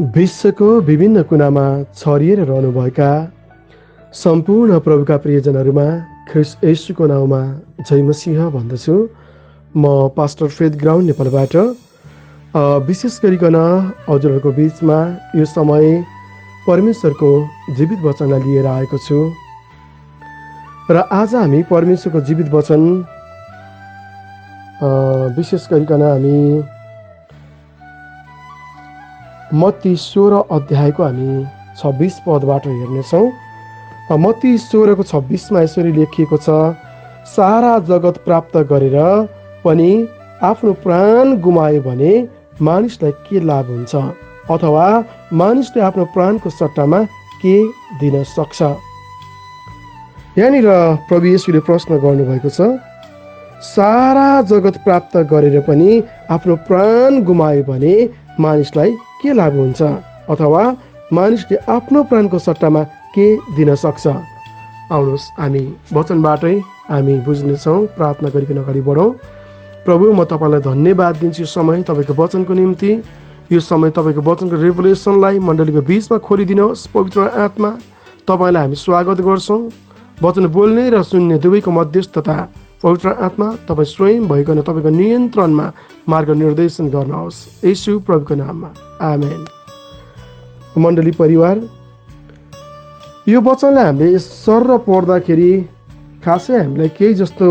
विश्वको विभिन्न कुनामा छरिएर रहनुभएका सम्पूर्ण प्रभुका प्रियजनहरूमा ख्रिस्ट येशूको नाउँमा जय मसीह भन्दछु। म पास्टर फेथ ग्राउन्ड नेपालबाट विशेष गरिकन हजुरहरूको बिचमा यो समय परमेश्वरको जीवित वचनलाई लिएर आएको छु र आज हामी परमेश्वरको जीवित वचन विशेष गरिकन हामी मत्ती 16 अध्यायको हामी 26 पदबाट हेर्नेछौँ। मत्ती 16 को 26 मा यसरी लेखिएको छ, सारा जगत प्राप्त गरेर पनि आफ्नो प्राण गुमायो भने मानिसलाई के लाभ हुन्छ, अथवा मानिसले आफ्नो प्राणको सट्टामा के दिन सक्छ। यहाँनिर प्रभु येशूले प्रश्न गर्नुभएको छ, सारा जगत प्राप्त गरेर पनि आफ्नो प्राण गुमायो भने मानिसलाई के लाभ हुन्छ, अथवा मानिसले आफ्नो प्राणको सट्टामा के दिन सक्छ। आउनुहोस् हामी वचनबाटै हामी बुझ्नेछौँ। प्रार्थना गरिकन अगाडि बढौँ। प्रभु, म तपाईँलाई धन्यवाद दिन्छु समय तपाईँको वचनको निम्ति। यो समय तपाईँको वचनको रेभुलेसनलाई मण्डलीको बिचमा खोलिदिनुहोस्। पवित्र आत्मा, तपाईँलाई हामी स्वागत गर्छौँ। वचन बोल्ने र सुन्ने दुवैको मध्यस्थता पवित्र आत्मा तपाईँ स्वयं भइकन तपाईँको नियन्त्रणमा मार्ग निर्देशन गर्नुहोस्, येशू प्रभुको नाममा, आमेन। मण्डली परिवार, यो वचनलाई हामीले सर पढ्दाखेरि खासै हामीलाई केही जस्तो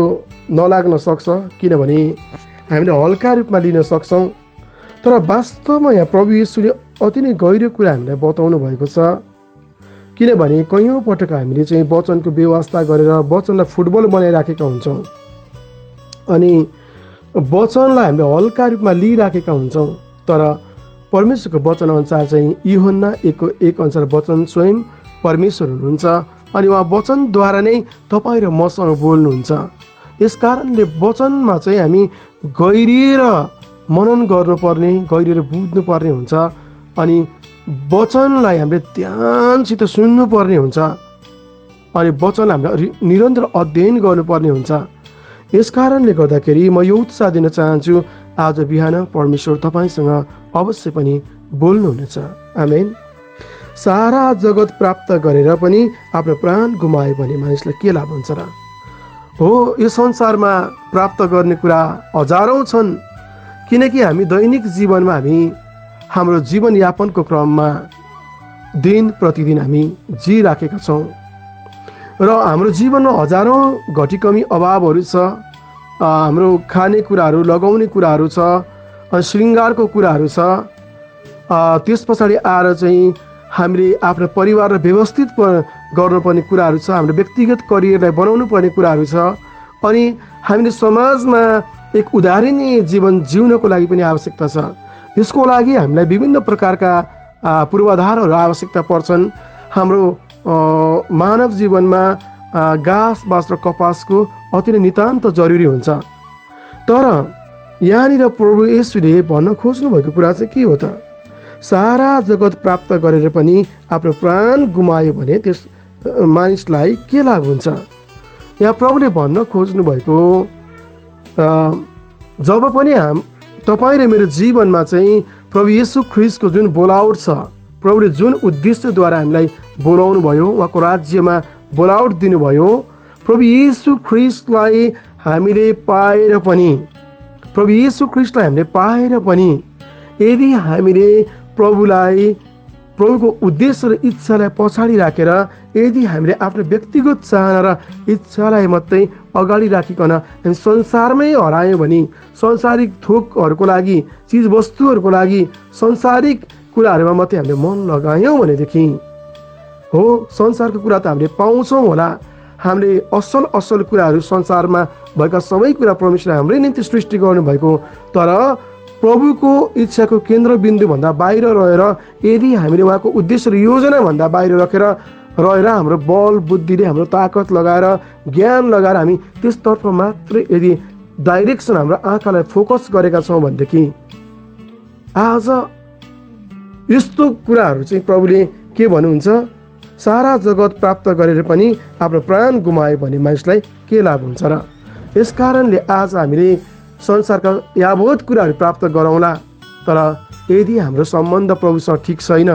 नलाग्न सक्छ, किनभने हामीले हल्का रूपमा लिन सक्छौँ। तर वास्तवमा यहाँ प्रभु येशूले अति नै गहिरो कुरा हामीलाई बताउनु भएको छ। किनभने कैयौँ पटक हामीले चाहिँ वचनको व्यवस्था गरेर वचनलाई फुटबल बनाइराखेका हुन्छौँ अनि वचनलाई हामीले हल्का रूपमा लिइराखेका हुन्छौँ। तर परमेश्वरको वचन अनुसार चाहिँ यूहन्ना 1:1 अनुसार वचन स्वयं परमेश्वर हुनुहुन्छ अनि उहाँ वचनद्वारा नै तपाईँ र मसँग बोल्नुहुन्छ। यस कारणले वचनमा चाहिँ हामी गहिरिएर मनन गर्नुपर्ने, गहिरिएर बुझ्नुपर्ने हुन्छ अनि वचनलाई हामीले ध्यानसित सुन्नुपर्ने हुन्छ अनि वचनलाई हामीले निरन्तर अध्ययन गर्नुपर्ने हुन्छ। यस कारणले गर्दाखेरि म यो उत्साह दिन चाहन्छु, आज बिहान परमेश्वर तपाईँसँग अवश्य पनि बोल्नुहुनेछ। आमेन। सारा जगत प्राप्त गरेर पनि आफ्नो प्राण गुमायो भने मानिसलाई के लाभ हुन्छ र? हो, यो संसारमा प्राप्त गर्ने कुरा हजारौँ छन्, किनकि हामी दैनिक जीवनमा हामी हाम्रो जीवनयापनको क्रममा दिन प्रतिदिन हामी जिइराखेका छौँ र हाम्रो जीवनमा हजारौँ घटीकमी अभावहरू छ। हाम्रो खाने कुराहरू, लगाउने कुराहरू छ, श्रृङ्गारको कुराहरू छ। त्यस पछाडि आएर चाहिँ हामीले आफ्नो परिवारलाई व्यवस्थित गर्नुपर्ने कुराहरू छ, हाम्रो व्यक्तिगत करियरलाई बनाउनु पर्ने कुराहरू छ अनि हामीले समाजमा एक उदाहरणीय जीवन जिउनको लागि पनि आवश्यकता छ। यसको लागि हामीलाई विभिन्न प्रकारका पूर्वाधारहरू आवश्यकता पर्छन्। हाम्रो मानव जीवनमा घाँस बाँस र कपासको अति नै नितान्त जरुरी हुन्छ। तर यहाँनिर प्रभु येशूले भन्न खोज्नु भएको कुरा चाहिँ के हो त? सारा जगत प्राप्त गरेर पनि आफ्नो प्राण गुमायो भने त्यस मानिसलाई के लाभ हुन्छ? यहाँ प्रभुले भन्न खोज्नु भएको, जब पनि तपाईँ र मेरो जीवनमा चाहिँ प्रभु येशू ख्रिस्टको जुन बोलावट छ, प्रभुले जुन उद्देश्यद्वारा हामीलाई बोलाउनु भयो, उहाँको राज्यमा बोलावट दिनुभयो, प्रभु येशू ख्रिस्टलाई हामीले पाएर पनि, प्रभु येशू ख्रिस्टलाई हामीले पाएर पनि यदि हामीले प्रभुको उद्देश्य र इच्छालाई पछाडि राखेर यदि हामीले आफ्नो व्यक्तिगत चाहना र इच्छालाई मात्रै अगाडि राखिकन हामी संसारमै हरायौँ भने, संसारिक थोकहरूको लागि, चिजवस्तुहरूको लागि, संसारिक कुराहरूमा मात्रै हामीले मन लगायौँ भनेदेखि, हो, संसारको कुरा त हामीले पाउँछौँ होला, हामीले असल कुराहरू संसारमा भएका सबै कुरा परमेश्वरले हाम्रै निम्ति सृष्टि गर्नुभएको, तर प्रभुको इच्छाको केन्द्रबिन्दुभन्दा बाहिर रहेर यदि हामीले उहाँको उद्देश्य र योजनाभन्दा बाहिर रहेर हाम्रो बल बुद्धिले, हाम्रो ताकत लगाएर, ज्ञान लगाएर हामी त्यसतर्फ मात्रै यदि डाइरेक्सन हाम्रो आँखालाई फोकस गरेका छौँ भनेदेखि आज यस्तो कुराहरू चाहिँ प्रभुले के भन्नुहुन्छ? सारा जगत प्राप्त गरेर पनि आफ्नो प्राण गुमायो भने मानिसलाई के लाभ हुन्छ र? यस कारणले आज हामीले संसारका यावत कुराहरू प्राप्त गरौँला, तर यदि हाम्रो सम्बन्ध प्रभुसँग ठिक छैन,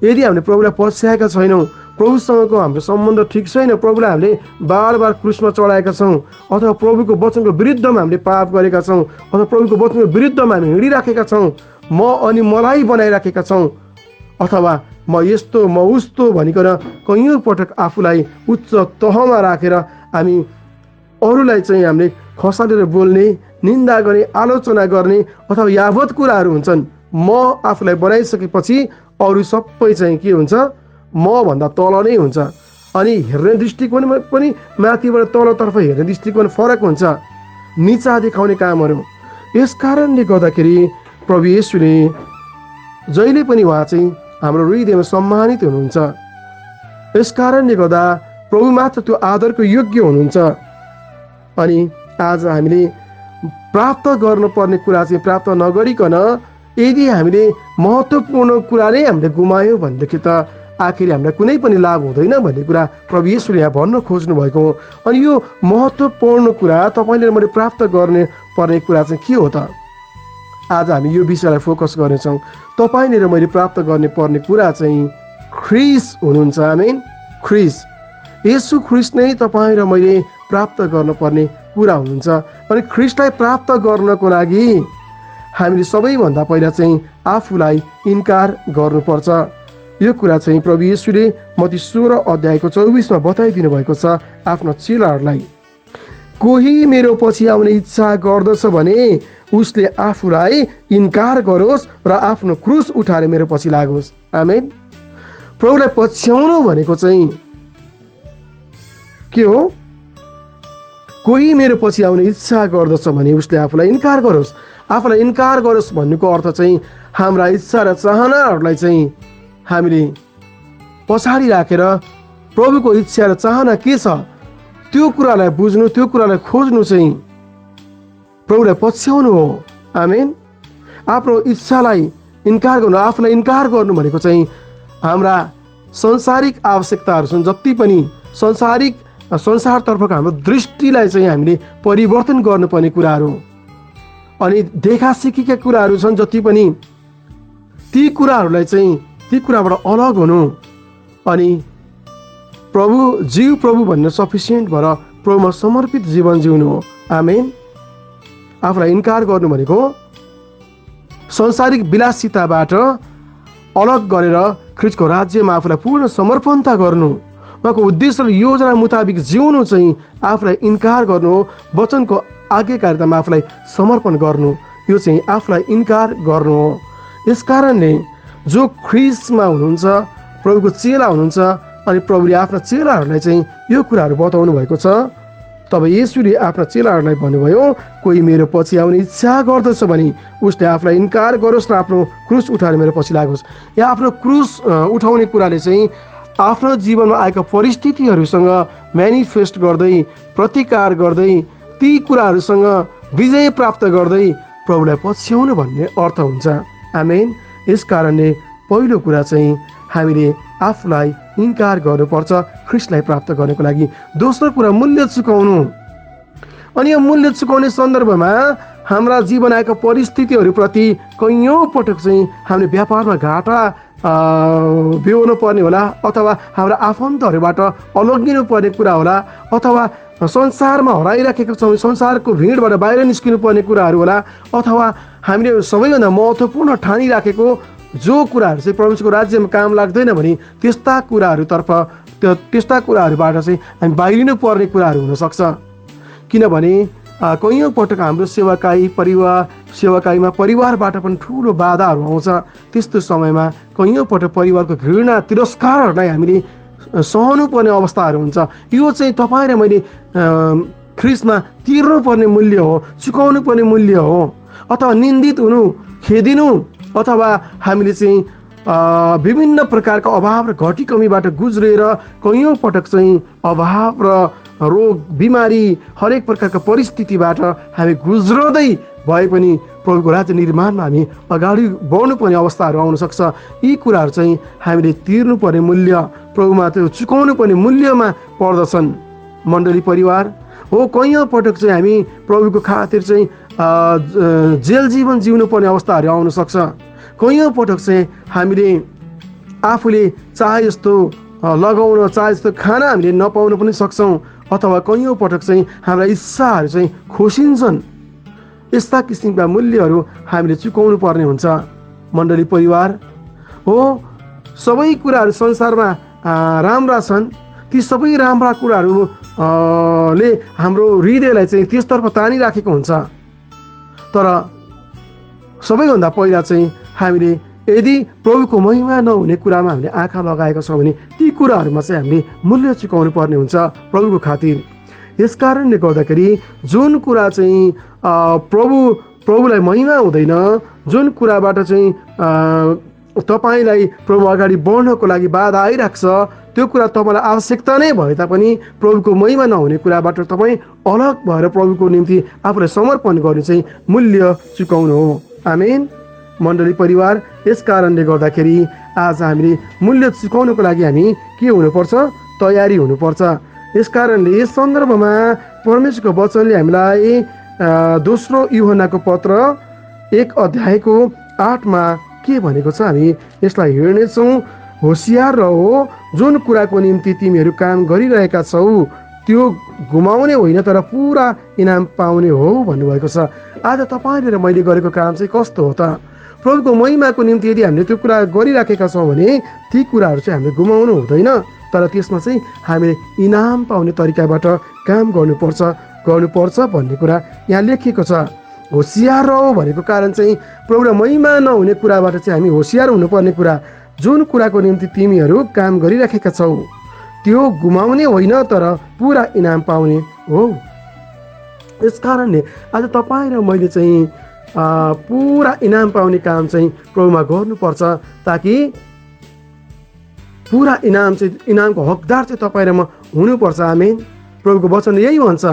यदि हामीले प्रभुलाई पछ्याएका छैनौँ, प्रभुसँगको हाम्रो सम्बन्ध ठिक छैन, प्रभुलाई हामीले बार क्रुसमा चढाएका छौँ, अथवा प्रभुको वचनको विरुद्धमा हामीले पाप गरेका छौँ, अथवा प्रभुको वचनको विरुद्धमा हामी हिँडिराखेका छौँ, म अनि मलाई बनाइराखेका छौँ, अथवा म यस्तो म उस्तो भनिकन कैयौँ पटक आफूलाई उच्च तहमा राखेर हामी अरूलाई चाहिँ हामीले खसालेर बोल्ने, निन्दा गर्ने, आलोचना गर्ने अथवा यावत कुराहरू हुन्छन्। म आफूलाई बनाइसकेपछि अरू सबै चाहिँ के हुन्छ, म भन्दा तल नै हुन्छ। अनि हेर्ने दृष्टिकोणमा पनि माथिबाट तलतर्फ हेर्ने दृष्टिकोण फरक हुन्छ, निचा देखाउने कामहरू। यस कारणले गर्दाखेरि प्रभु येशूले जहिले पनि उहाँ चाहिँ हाम्रो हृदयमा सम्मानित हुनुहुन्छ। यस कारणले गर्दा प्रभु मात्र त्यो आदरको योग्य हुनुहुन्छ। अनि आज हामीले प्राप्त गर्नुपर्ने कुरा चाहिँ प्राप्त नगरिकन यदि हामीले महत्त्वपूर्ण कुरा नै हामीले गुमायौँ भनेदेखि त आखिर हामीलाई कुनै पनि लाभ हुँदैन भन्ने कुरा प्रभु येशूले यहाँ भन्न खोज्नु भएको हो। अनि यो महत्त्वपूर्ण कुरा तपाईँले मैले प्राप्त गर्ने पर्ने कुरा चाहिँ के हो त? आज हामी यो विषयलाई फोकस गर्नेछौँ। तपाईँले र मैले प्राप्त गर्ने पर्ने कुरा चाहिँ ख्रिस्ट हुनुहुन्छ। आमेन। ख्रिस्ट, येशू ख्रिस्ट नै तपाईँ र मैले प्राप्त गर्नुपर्ने कुरा हुनुहुन्छ। अनि ख्रिस्टलाई प्राप्त गर्नको लागि हामीले सबैभन्दा पहिला चाहिँ आफूलाई इन्कार गर्नुपर्छ। यो कुरा चाहिँ प्रभु येशूले मत्ती 16:24 बताइदिनु भएको छ आफ्ना चेलाहरूलाई। कोही मेरो पछि आउने इच्छा गर्दछ भने उसले आफूलाई इन्कार गरोस् र आफ्नो क्रुस उठाएर मेरो पछि लागोस्। आमेन। प्रभुलाई पछ्याउनु भनेको चाहिँ के हो? कोही मेरो पछि आउने इच्छा गर्दछ भने उसले आफूलाई इन्कार गरोस्। आफूलाई इन्कार गरोस् भन्नुको अर्थ चाहिँ हाम्रा इच्छा र चाहनाहरूलाई चाहिँ हामीले पछाडि राखेर प्रभुको इच्छा र चाहना के छ त्यो कुरालाई बुझ्नु, त्यो कुरालाई खोज्नु चाहिँ प्रभुलाई पछ्याउनु हो। आमेन। आफ्नो इच्छालाई इन्कार गर्नु, आफूलाई इन्कार गर्नु भनेको चाहिँ हाम्रा संसारिक आवश्यकताहरू छन्, जति पनि संसारतर्फको हाम्रो दृष्टिलाई चाहिँ हामीले परिवर्तन गर्नुपर्ने कुराहरू, अनि देखा सिकेका कुराहरू छन् जति पनि, ती कुराहरूलाई चाहिँ ती कुराबाट अलग हुनु अनि प्रभु भन्ने सफिसियन्ट भएर प्रभुमा समर्पित जीवन जिउनु हो। आमेन। आफूलाई इन्कार गर्नु भनेको संसारिक विलासिताबाट अलग गरेर ख्रिस्टको राज्यमा आफूलाई पूर्ण समर्पणता गर्नु, उहाँको उद्देश्य र योजना मुताबिक जिउनु चाहिँ आफूलाई इन्कार गर्नु हो। वचनको आज्ञाकारितामा आफूलाई समर्पण गर्नु, यो चाहिँ आफूलाई इन्कार गर्नु हो। यस कारणले जो ख्रिस्टमा हुनुहुन्छ, प्रभुको चेला हुनुहुन्छ, अनि प्रभुले आफ्ना चेलाहरूलाई चाहिँ यो कुराहरू बताउनु भएको छ। तब येशूले आफ्ना चेलाहरूलाई भन्नुभयो, कोही मेरो पछि आउने इच्छा गर्दछ भने उसले आफूलाई इन्कार गरोस् र आफ्नो क्रुस उठाएर मेरो पछि लागोस्। यहाँ आफ्नो क्रुस उठाउने कुराले चाहिँ आफ्नो जीवनमा आएका परिस्थितिहरूसँग म्यानिफेस्ट गर्दै, प्रतिकार गर्दै, ती कुराहरूसँग विजय प्राप्त गर्दै प्रभुलाई पछ्याउनु भन्ने अर्थ हुन्छ। आमेन। यस कारणले पहिलो कुरा चाहिँ हामीले आफूलाई इन्कार गर्नुपर्छ ख्रिस्टलाई प्राप्त गर्नको लागि। दोस्रो कुरा मूल्य चुकाउनु। अनि यो मूल्य चुकाउने सन्दर्भमा हाम्रा जीवन आएका परिस्थितिहरूप्रति कैयौँ पटक चाहिँ हामीले व्यापारमा घाटा बेहोर्नु पर्ने होला, अथवा हाम्रा आफन्तहरूबाट अलग्गिनु पर्ने कुरा होला, अथवा संसारमा हराइराखेका छौँ, संसारको भिडबाट बाहिर निस्किनु पर्ने कुराहरू होला, अथवा हामीले सबैभन्दा महत्त्वपूर्ण ठानिराखेको जो कुराहरू चाहिँ परमेश्वरको राज्यमा काम लाग्दैन भने त्यस्ता कुराहरूबाट चाहिँ हामी बाहिरिनु पर्ने कुराहरू हुनसक्छ। किनभने कैयौँ पटक हाम्रो सेवाकाईमा परिवारबाट पनि ठुलो बाधाहरू आउँछ। त्यस्तो समयमा कैयौँ पटक परिवारको घृणा, तिरस्कारहरूलाई हामीले सहनु पर्ने अवस्थाहरू हुन्छ। यो चाहिँ तपाईँ र मैले ख्रिस्टमा तिर्नुपर्ने मूल्य हो, चुकाउनु पर्ने मूल्य हो। अथवा निन्दित हुनु, खेदिनु, अथवा हामीले चाहिँ विभिन्न प्रकारका अभाव र घटी कमीबाट गुज्रेर कैयौँ पटक चाहिँ अभाव र रोग, बिमारी, हरेक प्रकारका परिस्थितिबाट हामी गुज्रदै भए पनि प्रभुको राज्य निर्माणमा हामी अगाडि बढ्नुपर्ने अवस्थाहरू आउन सक्छ। यी कुराहरू चाहिँ हामीले तिर्नुपर्ने मूल्य, प्रभुमा त्यो चुकाउनु पर्ने मूल्यमा पर्दछन्। मण्डली परिवार हो, कैयौँ पटक चाहिँ हामी प्रभुको खातिर चाहिँ जेल जीवन जिउनु पर्ने अवस्थाहरू आउन सक्छ। कैयौँ पटक चाहिँ हामीले आफूले चाहे जस्तो लगाउन चाहे जस्तो खाना हामीले नपाउन पनि सक्छौँ, अथवा कैयौँ पटक चाहिँ हाम्रा इच्छाहरू चाहिँ खोसिन्छन्। यस्ता किसिमका मूल्यहरू हामीले चुकाउनु पर्ने हुन्छ। मण्डली परिवार हो, सबै कुराहरू संसारमा राम्रा छन्। ती सबै राम्रा कुराहरू ले हाम्रो हृदयलाई चाहिँ त्यसतर्फ तानिराखेको हुन्छ। तर सबैभन्दा पहिला चाहिँ हामीले यदि प्रभुको महिमा नहुने कुरामा हामीले आँखा लगाएका छौँ भने ती कुराहरूमा चाहिँ हामीले मूल्य चुकाउनु पर्ने हुन्छ प्रभुको खातिर। यस कारणले गर्दाखेरि जुन कुरा चाहिँ प्रभुलाई महिमा हुँदैन, जुन कुराबाट चाहिँ तपाईँलाई प्रभु अगाडि बढ्नको लागि बाधा आइरहेको छ, त्यो कुरा तपाईँलाई आवश्यकता नै भए तापनि प्रभुको महिमा नहुने कुराबाट तपाईँ अलग भएर प्रभुको निम्ति आफूलाई समर्पण गर्ने चाहिँ मूल्य चुकाउनु हो। आमेन। मण्डली परिवार, यस कारणले गर्दाखेरि आज हामीले मूल्य चुकाउनको लागि हामी के हुनुपर्छ? तयारी हुनुपर्छ। यस कारणले यस सन्दर्भमा परमेश्वरको वचनले हामीलाई दोस्रो यूहन्नाको पत्र 1 अध्यायको 8मा के भनेको छ हामी यसलाई हेर्नेछौँ। होसियार रहो, जुन कुराको निम्ति तिमीहरू काम गरिरहेका छौ त्यो गुमाउने होइन तर पुरा इनाम पाउने हो भन्नुभएको छ। आज तपाईँले र मैले गरेको काम चाहिँ कस्तो हो त? प्रभुको महिमाको निम्ति यदि हामीले त्यो कुरा गरिराखेका छौँ भने ती कुराहरू चाहिँ हामीले गुमाउनु हुँदैन, तर त्यसमा चाहिँ हामीले इनाम पाउने तरिकाबाट काम गर्नुपर्छ भन्ने कुरा यहाँ लेखिएको छ। होसियार रहो भनेको कारण चाहिँ प्रभुलाई महिमा नहुने कुराबाट चाहिँ हामी होसियार हुनुपर्ने कुरा। जुन कुराको निम्ति तिमीहरू काम गरिराखेका छौ त्यो गुमाउने होइन तर पुरा इनाम पाउने हो। यस कारणले आज तपाईँ र मैले चाहिँ पुरा इनाम पाउने काम चाहिँ प्रभुमा गर्नुपर्छ, ताकि पुरा इनामको हकदार चाहिँ तपाईँ र म हुनुपर्छ। आमेन। प्रभुको वचनले यही भन्छ,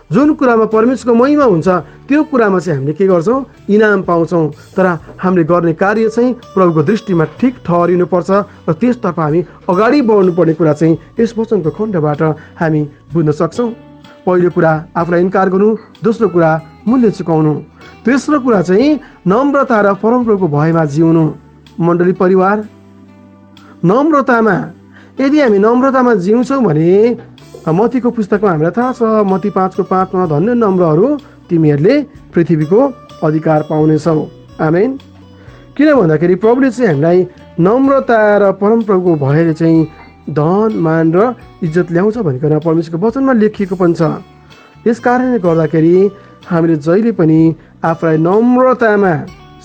जुन कुरामा परमेश्वरको महिमा हुन्छ त्यो कुरामा चाहिँ हामीले के गर्छौँ? इनाम पाउँछौँ। तर हामीले गर्ने कार्य चाहिँ प्रभुको दृष्टिमा ठिक ठहरिनुपर्छ र त्यसतर्फ हामी अगाडि बढ्नुपर्ने कुरा चाहिँ यस वचनको खण्डबाट हामी बुझ्न सक्छौँ। पहिलो कुरा आफूलाई इन्कार गर्नु, दोस्रो कुरा मूल्य चुकाउनु, तेस्रो कुरा चाहिँ नम्रता र परमप्रभुको भयमा जिउनु। मण्डली परिवार, नम्रतामा यदि हामी नम्रतामा जिउँछौँ भने मत्तीको पुस्तकमा हामीलाई थाहा छ, मत्ती 5:5मा धन्य नम्रहरू तिमीहरूले पृथ्वीको अधिकार पाउनेछौ। आमेन। किन भन्दाखेरि प्रभुले चाहिँ हामीलाई नम्रता र परमप्रभुको भयले चाहिँ धन मान र इज्जत ल्याउँछ भनिकन परमेश्वरको वचनमा लेखिएको पनि छ। यस कारणले गर्दाखेरि हामीले जहिले पनि आफूलाई नम्रतामा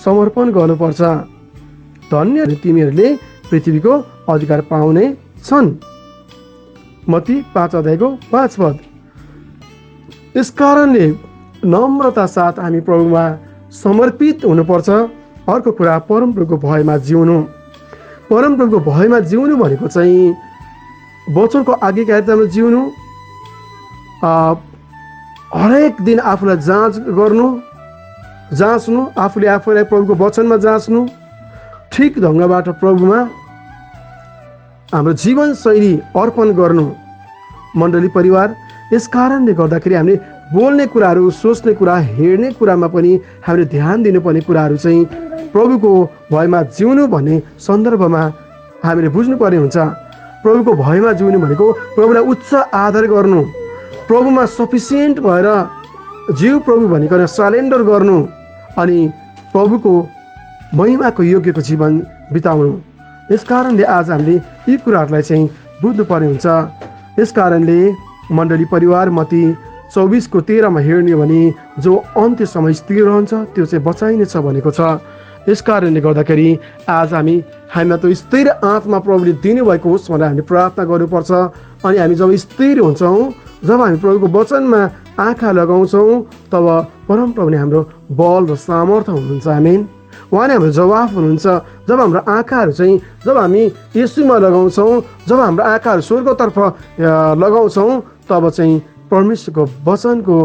समर्पण गर्नुपर्छ। धन्य तिमीहरूले पृथ्वीको अधिकार पाउने छन्। मत्ती 5:5। यस कारणले नम्रता साथ हामी प्रभुमा समर्पित हुनुपर्छ। अर्को कुरा परमप्रभुको भयमा जिउनु। परमप्रभुको भयमा जिउनु भनेको चाहिँ वचनको आज्ञाकारितामा जिउनु, हरेक दिन आफूलाई जाँच्नु, आफूले आफूलाई प्रभुको वचनमा जाँच्नु, ठिक ढङ्गबाट प्रभुमा हाम्रो जीवनशैली अर्पण गर्नु। मण्डली परिवार, यस कारणले गर्दाखेरि हामीले बोल्ने कुराहरू, सोच्ने कुरा, हेर्ने कुरामा पनि हामीले ध्यान दिनुपर्ने कुराहरू चाहिँ प्रभुको भयमा जिउनु भन्ने सन्दर्भमा हामीले बुझ्नुपर्ने हुन्छ। प्रभुको भयमा जिउनु भनेको प्रभुलाई उच्च आदर गर्नु, प्रभुमा सफिसियन्ट भएर जिउ प्रभु भनिकन सरेन्डर गर्नु, अनि प्रभुको महिमाको योग्यको जीवन बिताउनु। यस कारणले आज हामीले यी कुराहरूलाई चाहिँ बुझ्नुपर्ने हुन्छ। यस कारणले मण्डली परिवार, मत्ती 24:13मा हेर्ने भने जो अन्त्य समय स्थिर रहन्छ त्यो चाहिँ बचाइनेछ भनेको छ। यस कारणले गर्दाखेरि आज हामीमा त्यो स्थिर आत्मा प्रभुले दिनुभएको होस् भनेर हामीले प्रार्थना गर्नुपर्छ। अनि हामी जब स्थिर हुन्छौँ, जब हामी प्रभुको वचनमा आँखा लगाउँछौँ, तब परमप्रभुले हाम्रो बल र सामर्थ्य हुनुहुन्छ। आमेन। उहाँ नै हाम्रो जवाफ हुनुहुन्छ। जब हाम्रो आँखाहरू चाहिँ जब हामी येशूमा लगाउँछौँ, जब हाम्रो आँखाहरू स्वर्गतर्फ लगाउँछौँ, तब चाहिँ परमेश्वरको वचनको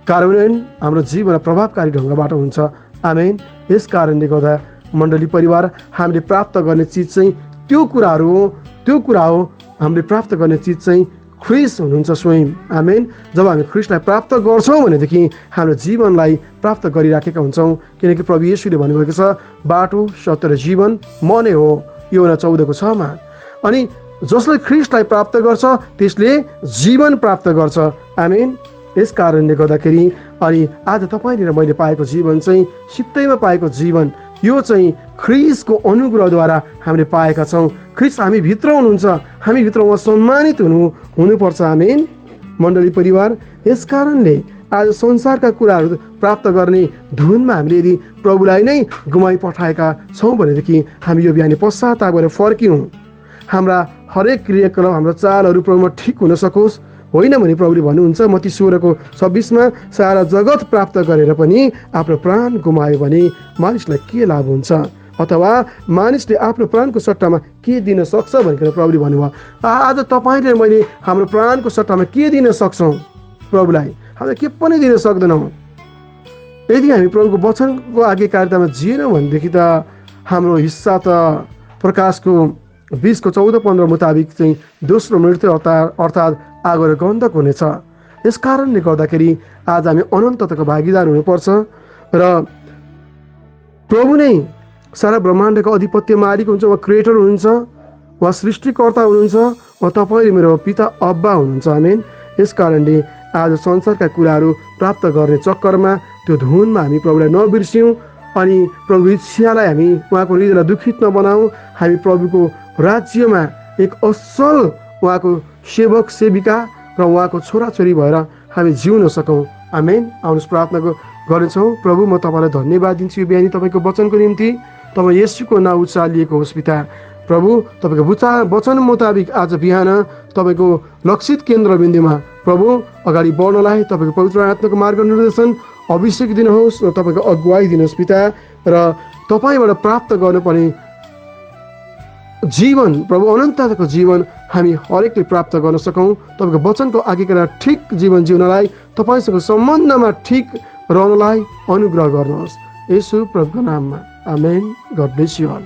कार्यान्वयन हाम्रो जीवनमा प्रभावकारी ढङ्गबाट हुन्छ। आमेन। यस कारणले गर्दा मण्डली परिवार, हामीले प्राप्त गर्ने चिज चाहिँ त्यो कुरा हो। हामीले प्राप्त गर्ने चिज चाहिँ ख्रिस्ट हुनुहुन्छ स्वयं। आमेन। जब हामी ख्रिस्टलाई प्राप्त गर्छौँ भनेदेखि हाम्रो जीवनलाई प्राप्त गरिराखेका हुन्छौँ, किनकि प्रभु येशूले भन्नुभएको छ बाटो सत्य र जीवन म नै हो, यूहन्ना 14:6। अनि जसले ख्रिस्टलाई प्राप्त गर्छ त्यसले जीवन प्राप्त गर्छ। आमेन। यस कारणले गर्दाखेरि अनि आज तपाईँले र मैले पाएको जीवन चाहिँ सित्तैमा पाएको जीवन यो चाहिँ ख्रिस्टको अनुग्रहद्वारा हामीले पाएका छौँ। ख्रिस्ट हामी भित्र हुनुहुन्छ, हामी भित्र उहाँ सम्मानित हुनुपर्छ। आमेन। मण्डली परिवार, यस कारणले आज संसारका कुराहरू प्राप्त गर्ने धुनमा हामीले यदि प्रभुलाई नै गुमाइ पठाएका छौँ भनेदेखि हामी यो बिहान पश्चाताप गरेर फर्कियौँ। हाम्रा हरेक क्रियाकलाप, हाम्रो चालहरू प्रभुमा ठिक हुन सकोस्। होइन भने प्रभुले भन्नुहुन्छ मत्ती 16:26 सारा जगत प्राप्त गरेर पनि आफ्नो प्राण गुमायो भने मानिसलाई के लाभ हुन्छ, अथवा मानिसले आफ्नो प्राणको सट्टामा के दिन सक्छ भनेर प्रभुले भन्नुभयो। आज तपाईँले मैले हाम्रो प्राणको सट्टामा के दिन सक्छौँ प्रभुलाई? हामीले के पनि दिन सक्दैनौँ। यदि हामी प्रभुको वचनको आज्ञाकारितामा जिएनौँ भनेदेखि त हाम्रो हिस्सा त प्रकाशको 20:14-15 मुताबिक चाहिँ दोस्रो मृत्यु अर्थात् आगो र गन्धक हुनेछ। यस कारणले गर्दाखेरि आज हामी अनन्तताको भागीदार हुनुपर्छ र प्रभु नै सारा ब्रह्माण्डको अधिपत्य मालिक हुन्छ, उहाँ क्रिएटर हुनुहुन्छ, उहाँ सृष्टिकर्ता हुनुहुन्छ, उहाँ तपाईँ मेरो पिता अब्बा हुनुहुन्छ। आमेन। यस कारणले आज संसारका कुराहरू प्राप्त गर्ने चक्करमा त्यो धुनमा हामी प्रभुलाई नबिर्स्यौँ अनि प्रभु इच्छालाई हामी उहाँको हृदयलाई दुखित नबनाऊ। हामी प्रभुको राज्यमा एक असल उहाँको सेवक सेविका र उहाँको छोराछोरी भएर हामी जिउन सकौँ। आमेन। आउनुहोस् प्रार्थना गर्नेछौँ। प्रभु म तपाईँलाई धन्यवाद दिन्छु यो बिहानी तपाईँको वचनको निम्ति। तपाईँ येशूको नाउँ उचालिएको होस् पिता। प्रभु तपाईँको वचन मुताबिक आज बिहान तपाईँको लक्षित केन्द्रबिन्दुमा प्रभु अगाडि बढ्नलाई तपाईँको पवित्र आत्माको मार्गनिर्देशन अभिषेक दिनुहोस् र तपाईँको अगुवाई दिनुहोस् पिता। र तपाईँबाट प्राप्त गर्नुपर्ने जीवन प्रभु अनन्तताको जीवन हामी हरेकले प्राप्त गर्न सकौँ। तपाईँको वचनको आज्ञाका ठिक जीवन जिउनलाई, तपाईँसँग सम्बन्धमा ठिक रहनलाई अनुग्रह गर्नुहोस्। येशू प्रभुको नाममा amen. God bless you all.